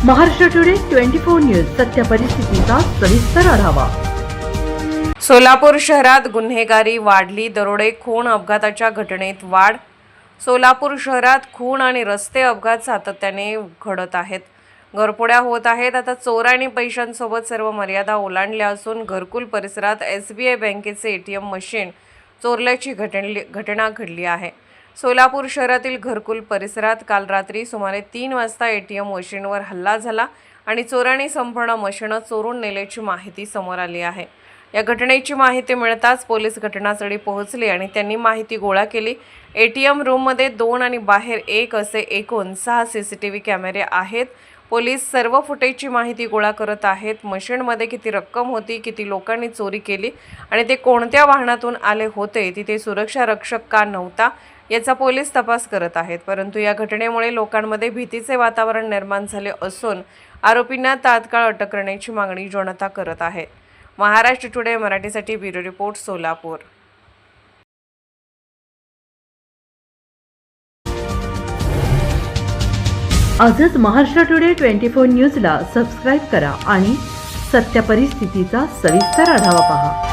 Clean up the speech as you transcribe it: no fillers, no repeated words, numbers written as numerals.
Maharashtra today 24 news सत्य परिस्थितीचा सविस्तर आढावा। सोलापूर शहरात गुन्हेगारी वाढली। दरोडे, खून, अपघाताच्या घटनेत वाढ। सोलापूर शहरात खून आणि रस्ते अपघात सातत्याने घडत आहेत। घरफोड्या होत आहेत। आता चोरांनी पैशांसोबत सर्व मर्यादा ओलांडल्या असून घरकुल परिसरात SBI बँकेचे ATM मशीन चोरल्याची घटना घडली आहे। सोलापूर शहरातील घरकुल परिसरात काल रात्री सुमारे 3 वाजता ATM मशीनवर हल्ला झाला आणि चोरांनी संपूर्ण मशीन चोरून नेल्याची माहिती समोर आली आहे। या घटनेची माहिती मिळताच पोलीस घटनास्थळी पोहोचले आणि त्यांनी माहिती गोळा केली। ATM रूममध्ये 2 आणि बाहेर 1 असे एकूण 6 CCTV कॅमेरे आहेत। पोलीस सर्व फुटेजची माहिती गोळा करत आहेत। मशीनमध्ये किती रक्कम होती, किती लोकांनी चोरी केली आणि ते कोणत्या वाहनातून आले होते, तिथे सुरक्षा रक्षक का नव्हता याचा पोलीस तपास करत आहेत। परंतु या घटनेमुळे लोकांमध्ये भीतीचे वातावरण निर्माण झाले असून आरोपींना तात्काळ अटक करण्याची मागणी जनता करत आहे। महाराष्ट्र टुडे मराठीसाठी ब्युरो रिपोर्ट, सोलापूर। आजच महाराष्ट्र टुडे 24 न्यूजला सबस्क्राइब करा आणि सत्य परिस्थितीचा सविस्तर आढावा पहा।